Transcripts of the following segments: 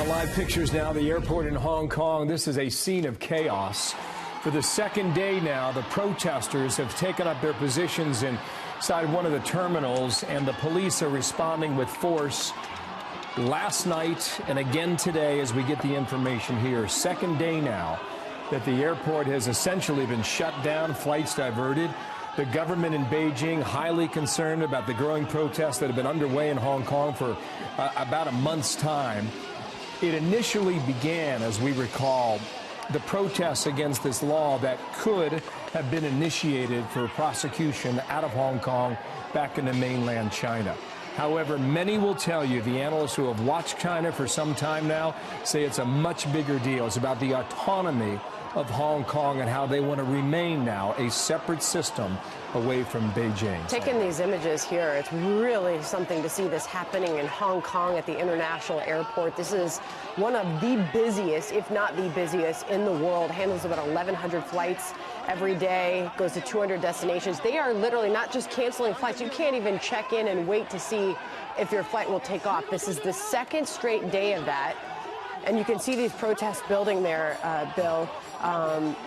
live pictures now, the airport in Hong Kong. This is a scene of chaos. For the second day now, the protesters have taken up their positions inside one of the terminals, and the police are responding with force. Last night and again today, as we get the information here, second day now that the airport has essentially been shut down, flights diverted. The government in Beijing highly concerned about the growing protests that have been underway in Hong Kong for about a month's time. It initially began, as we recall, the protests against this law that could have been initiated for prosecution out of Hong Kong back into mainland China. However, many will tell you, the analysts who have watched China for some time now, say it's a much bigger deal. It's about the autonomy of Hong Kong and how they want to remain now a separate system away from Beijing. Taking these images here, it's really something to see this happening in Hong Kong at the international airport. This is one of the busiest, if not the busiest, in the world. Handles about 1,100 flights every day, goes to 200 destinations. They are literally not just canceling flights. You can't even check in and wait to see if your flight will take off. This is the second straight day of that. And you can see these protests building there, Bill.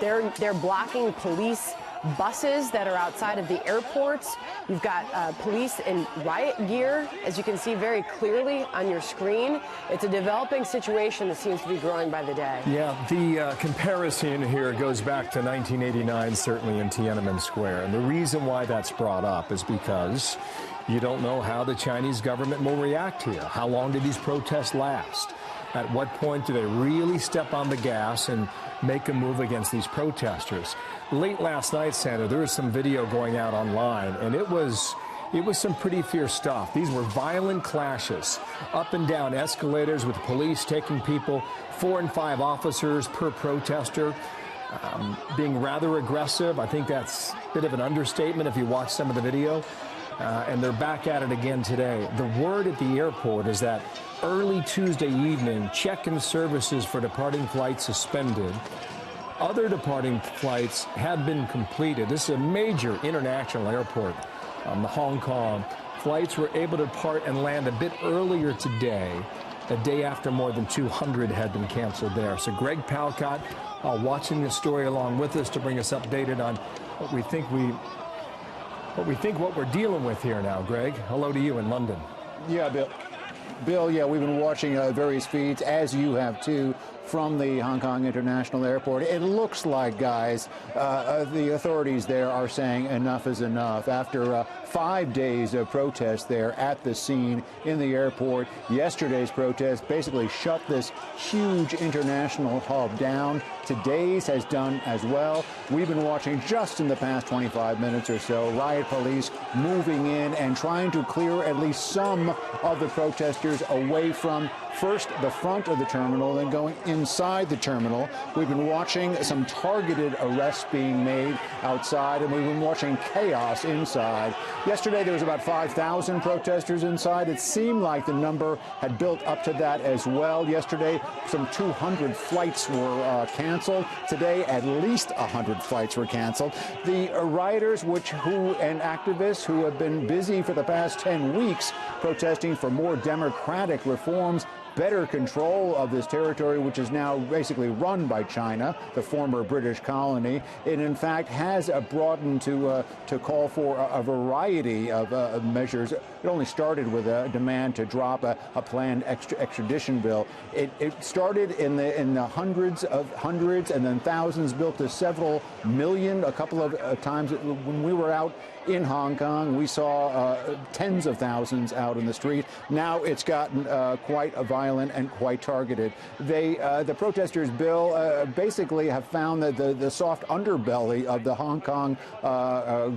They're blocking police buses that are outside of the airports. You've got police in riot gear, as you can see very clearly on your screen. It's a developing situation that seems to be growing by the day. Yeah, the comparison here goes back to 1989, certainly in Tiananmen Square. And the reason why that's brought up is because you don't know how the Chinese government will react here. How long do these protests last? At what point do they really step on the gas and make a move against these protesters? Late last night, Sandra, there was some video going out online, and it was some pretty fierce stuff. These were violent clashes, up and down escalators with police taking people, 4 and 5 officers per protester, being rather aggressive. I think that's a bit of an understatement if you watch some of the video. And they're back at it again today. The word at the airport is that early Tuesday evening, check-in services for departing flights suspended. Other departing flights had been completed. This is a major international airport, the Hong Kong. Flights were able to depart and land a bit earlier today, a day after more than 200 had been canceled there. So Greg Palcott watching this story along with us to bring us updated on what we're dealing with here now. Greg, hello to you in London. Yeah, Bill, yeah, we've been watching various feeds, as you have too, from the Hong Kong International Airport. It looks like, guys, the authorities there are saying enough is enough. After 5 days of protest there at the scene in the airport, yesterday's protest basically shut this huge international hub down. Today's has done as well. We've been watching just in the past 25 minutes or so, riot police moving in and trying to clear at least some of the protesters away from first the front of the terminal, then going inside the terminal. We've been watching some targeted arrests being made outside, and we've been watching chaos inside. Yesterday, there was about 5,000 protesters inside. It seemed like the number had built up to that as well. Yesterday, some 200 flights were canceled. Today, at least 100 flights were canceled. The rioters and activists who have been busy for the past 10 weeks protesting for more democratic reforms, better control of this territory, which is now basically run by China, the former British colony. It, in fact, has broadened to call for a variety of measures. It only started with a demand to drop a planned extradition bill. It started in the hundreds and then thousands, built to several million. A couple of times when we were out in Hong Kong, we saw tens of thousands out in the street. Now it's gotten quite violent and quite targeted. The protesters, Bill, basically have found that the soft underbelly of the Hong Kong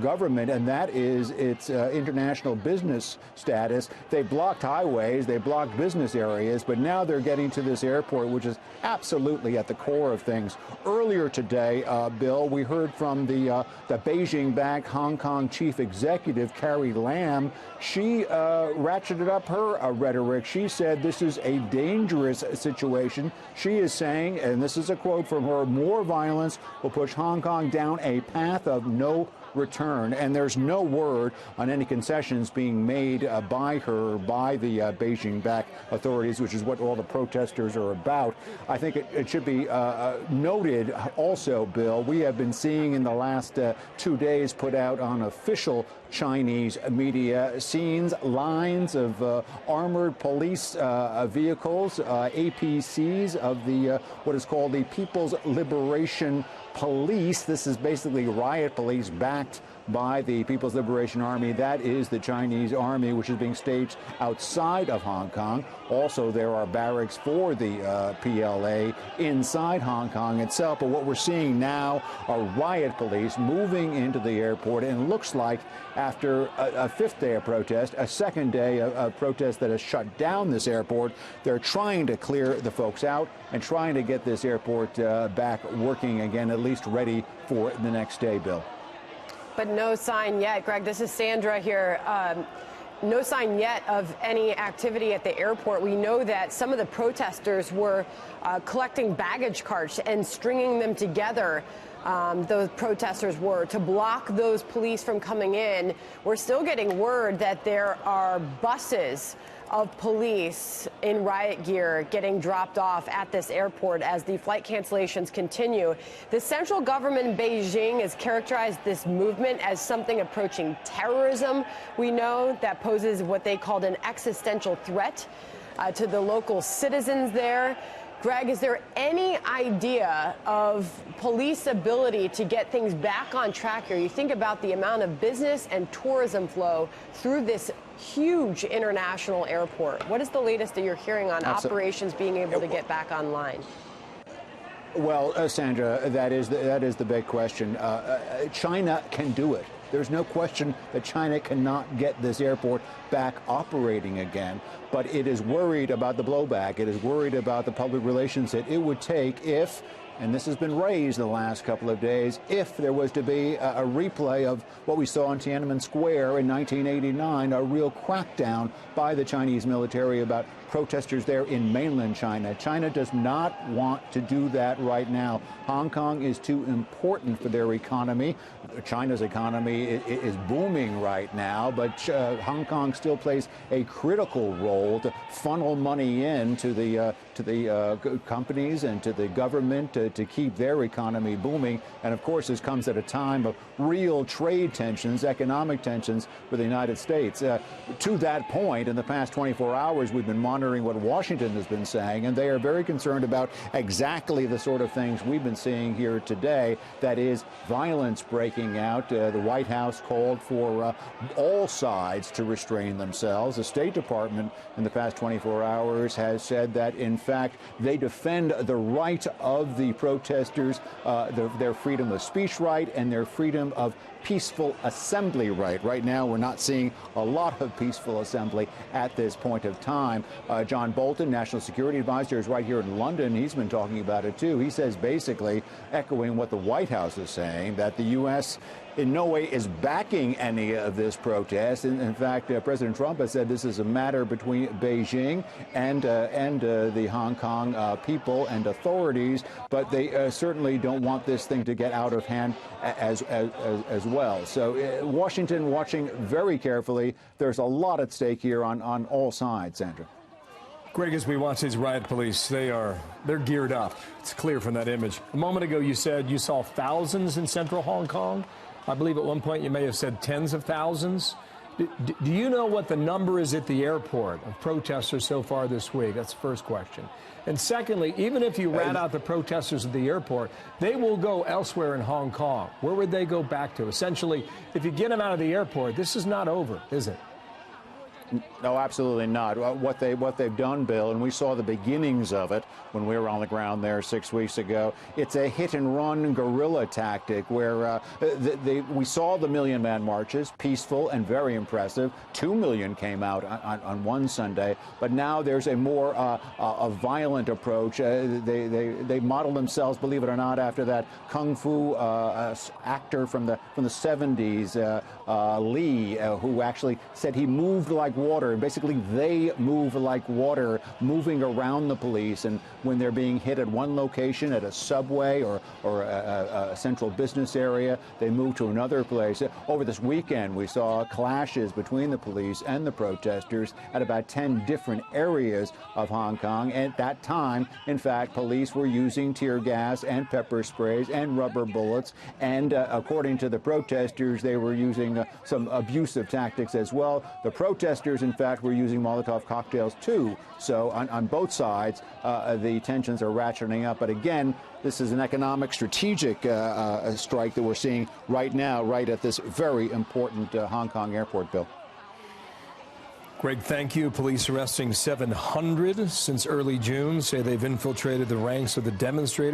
government, and that is its international business status. They blocked highways, they blocked business areas, but now they're getting to this airport, which is absolutely at the core of things. Earlier today, Bill, we heard from the Beijing-backed Hong Kong chief executive, Carrie Lam. She ratcheted up her rhetoric. She said this is a dangerous situation. She is saying, and this is a quote from her, more violence will push Hong Kong down a path of no return. And there's no word on any concessions being made by her, by the Beijing-backed authorities, which is what all the protesters are about. I think it should be noted also, Bill, we have been seeing in the last 2 days put out on official Chinese media scenes, lines of armored police vehicles, APCs of the what is called the People's Liberation Police. This is basically riot police backed by the People's Liberation Army. That is the Chinese army, which is being staged outside of Hong Kong. Also, there are barracks for the PLA inside Hong Kong itself. But what we're seeing now are riot police moving into the airport, and it looks like after a fifth day of protest, a second day of protest that has shut down this airport, they're trying to clear the folks out and trying to get this airport back working again, at least ready for the next day, Bill. But no sign yet. Greg, this is Sandra here. No sign yet of any activity at the airport. We know that some of the protesters were collecting baggage carts and stringing them together. Those protesters were to block those police from coming in. We're still getting word that there are buses of police in riot gear getting dropped off at this airport as the flight cancellations continue. The central government in Beijing has characterized this movement as something approaching terrorism. We know that poses what they called an existential threat to the local citizens there. Greg, is there any idea of police ability to get things back on track here? You think about the amount of business and tourism flow through this huge international airport. What is the latest that you're hearing on operations being able to get back online? Well, Sandra, that is the big question. China can do it. There's no question that China cannot get this airport back operating again, but it is worried about the blowback. It is worried about the public relations that it would take if, and this has been raised the last couple of days, if there was to be a replay of what we saw in Tiananmen Square in 1989, a real crackdown by the Chinese military about protesters there in mainland China. China does not want to do that right now. Hong Kong is too important for their economy. China's economy is booming right now, but Hong Kong still plays a critical role to funnel money in to the companies and to the government to keep their economy booming. And of course, this comes at a time of real trade tensions, economic tensions with the United States. To that point, in the past 24 hours, we've been monitoring what Washington has been saying, and they are very concerned about exactly the sort of things we've been seeing here today. That is, violence breaking out. The White House called for all sides to restrain themselves. The State Department in the past 24 hours has said that, in fact, they defend the right of the protesters, their freedom of speech right and their freedom of peaceful assembly right. Right now, we're not seeing a lot of peaceful assembly at this point of time. John Bolton, National Security Advisor, is right here in London. He's been talking about it, too. He says, basically echoing what the White House is saying, that the U.S. in no way is backing any of this protest. In fact, President Trump has said this is a matter between Beijing and the Hong Kong people and authorities, but they certainly don't want this thing to get out of hand as well. So Washington watching very carefully. There's a lot at stake here on all sides, Sandra. Greg, as we watch these riot police, they're geared up. It's clear from that image. A moment ago, you said you saw thousands in central Hong Kong. I believe at one point you may have said tens of thousands. Do you know what the number is at the airport of protesters so far this week? That's the first question. And secondly, even if you rat out the protesters at the airport, they will go elsewhere in Hong Kong. Where would they go back to? Essentially, if you get them out of the airport, this is not over, is it? No, absolutely not. What they've done, Bill, and we saw the beginnings of it when we were on the ground there 6 weeks ago. It's a hit-and-run guerrilla tactic where we saw the Million-Man marches, peaceful and very impressive. 2 million came out on one Sunday, but now there's a more a violent approach. They model themselves, believe it or not, after that kung fu actor from the 70s, Lee, who actually said he moved like water. And basically, they move like water, moving around the police. And when they're being hit at one location, at a subway or a central business area, they move to another place. Over this weekend, we saw clashes between the police and the protesters at about 10 different areas of Hong Kong. At that time, in fact, police were using tear gas and pepper sprays and rubber bullets. And according to the protesters, they were using some abusive tactics as well. The protesters, in fact, were using Molotov cocktails too. So on both sides, the tensions are ratcheting up. But again, this is an economic, strategic strike that we're seeing right now, right at this very important Hong Kong airport, Bill. Greg, thank you. Police arresting 700 since early June, say they've infiltrated the ranks of the demonstrators.